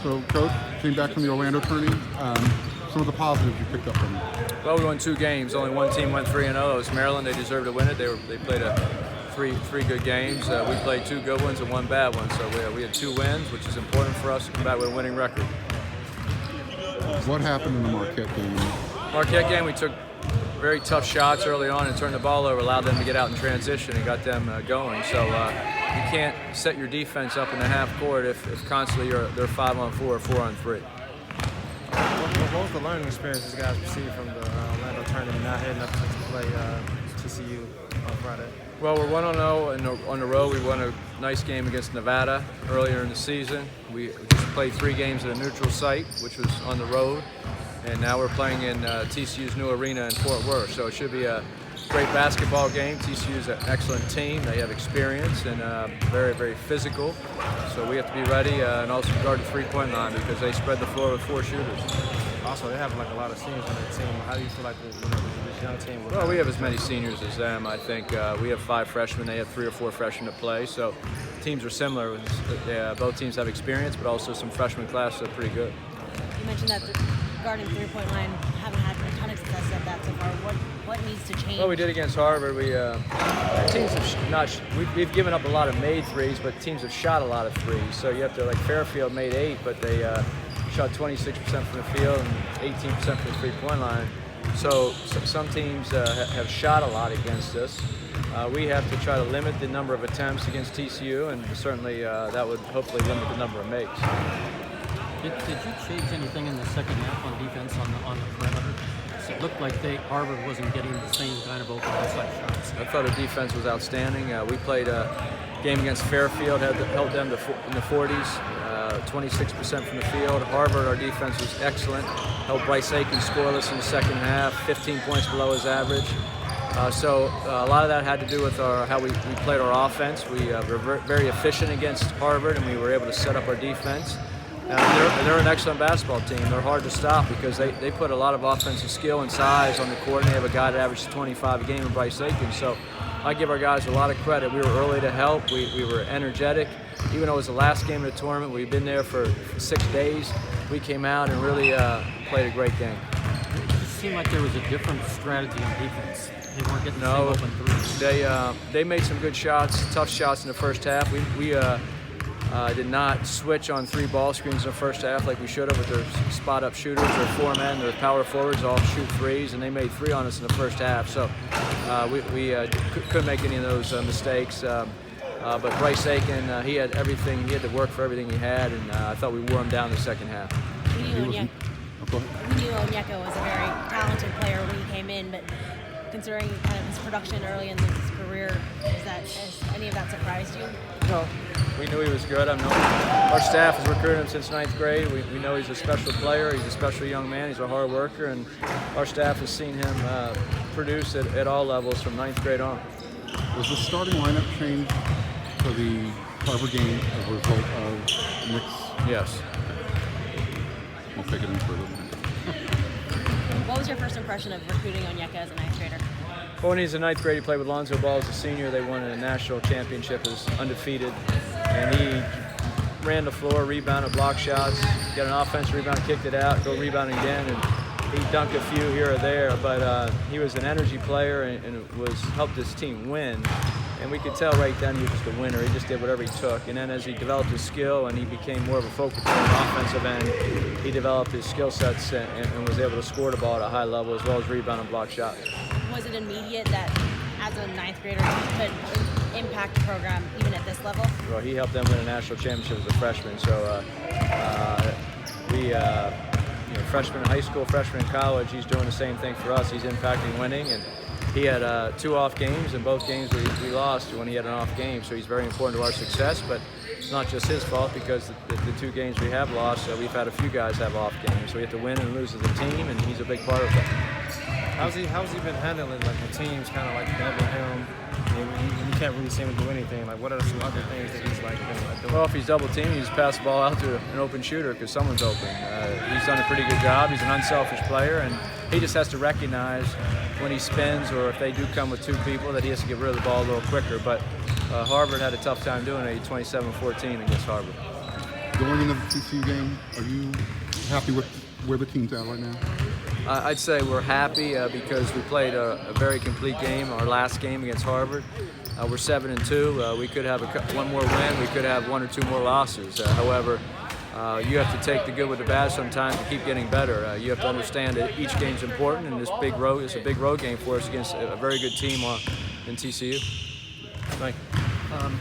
So, Coach, came back from the Orlando tourney. Some of the positives you picked up from it. Well, we won 2 games. Only one team went 3-0. It was Maryland. They deserved to win it. They played three good games. We played 2 good ones and 1 bad one. So we had 2 wins, which is important for us to come back with a winning record. What happened in the Marquette game? Marquette game, we took very tough shots early on and turned the ball over, allowed them to get out in transition and got them going. So you can't set your defense up in the half court if constantly they're 5-on-4 or 4-on-3. What was the learning experience you guys received from the Orlando tournament, not heading up to play TCU on Friday? Well, we're 1-0 on the road. We won a nice game against Nevada earlier in the season. We just played 3 games at a neutral site, which was on the road. And now we're playing in TCU's new arena in Fort Worth. So it should be a great basketball game. TCU is an excellent team. They have experience and very, very physical. So we have to be ready and also guard the 3-point line because they spread the floor with 4 shooters. Also, they have like a lot of seniors on their team. How do you feel like this young team? Well, we have as many seniors as them. I think we have 5 freshmen. They have 3 or 4 freshmen to play. So teams are similar. Both teams have experience, but also some freshman classes are pretty good. You mentioned that the guarding 3-point line haven't had a ton of success at that so far. What needs to change? Well, we did against Harvard. Teams have we've given up a lot of made threes, but teams have shot a lot of threes. So you have to, like Fairfield made 8, but they shot 26% from the field and 18% from the 3-point line. So some teams have shot a lot against us. We have to try to limit the number of attempts against TCU, and certainly that would hopefully limit the number of makes. Did you change anything in the second half on defense on the perimeter? It looked like Harvard wasn't getting the same kind of open outside shots. I thought our defense was outstanding. We played a game against Fairfield, held them in the 40s, 26% from the field. Harvard, our defense was excellent. Held Bryce Aiken scoreless in the second half, 15 points below his average. So a lot of that had to do with how we played our offense. We were very efficient against Harvard, and we were able to set up our defense. They're an excellent basketball team. They're hard to stop because they put a lot of offensive skill and size on the court, and they have a guy that averages 25 a game in Bryce Aiken. So I give our guys a lot of credit. We were early to help. We were energetic. Even though it was the last game of the tournament, we've been there for 6 days. We came out and really played a great game. It just seemed like there was a different strategy on defense. They weren't getting the same open threes. They made some good shots, tough shots in the first half. We did not switch on 3 ball screens in the first half like we should have with their spot-up shooters. Their 4 men, their power forwards all shoot 3s, and they made 3 on us in the first half. So we couldn't make any of those mistakes. But Bryce Aiken, he had everything. He had to work for everything he had, and I thought we wore him down in the second half. We knew Onyeka was a very talented player when he came in, but considering kind of his production early in his career, has any of that surprised you? No, we knew he was good. Our staff has recruited him since 9th grade. We know he's a special player. He's a special young man. He's a hard worker, and our staff has seen him produce at all levels from 9th grade on. Was the starting lineup changed for the Harvard game as a result of Nick's? Yes. I'll take it in further. What was your first impression of recruiting Onyeka as a 9th grader? Well, when he's in 9th grade, he played with Lonzo Ball as a senior. They won a national championship as undefeated. And he ran the floor, rebounded, blocked shots, got an offensive rebound, kicked it out, go rebound again, and he dunked a few here or there. But he was an energy player and helped his team win. And we could tell right then he was just a winner. He just did whatever he took. And then as he developed his skill and he became more of a focal point on the offensive end, he developed his skill sets and was able to score the ball at a high level as well as rebound and block shots. Was it immediate that as a 9th grader he could impact the program even at this level? Well, he helped them win a national championship as a freshman. So freshman in high school, freshman in college, he's doing the same thing for us. He's impacting winning, and he had 2 off games, and both games we lost when he had an off game. So he's very important to our success, but it's not just his fault because the 2 games we have lost, we've had a few guys have off games. So we have to win and lose as a team, and he's a big part of that. How's he been handling like the teams kind of like double him? You can't really see him do anything. Like, what are some other things that he's like doing? Well, if he's double teamed, he just pass the ball out to an open shooter because someone's open. He's done a pretty good job. He's an unselfish player, and he just has to recognize when he spins or if they do come with 2 people that he has to get rid of the ball a little quicker. But Harvard had a tough time doing it. 27-14 against Harvard. Going into the TCU game, are you happy with where the team's at right now? I'd say we're happy because we played a very complete game, our last game against Harvard. We're 7-2. We could have one more win. We could have one or two more losses. However, you have to take the good with the bad sometimes to keep getting better. You have to understand that each game's important, and this it's a big road game for us against a very good team in TCU. Thank you.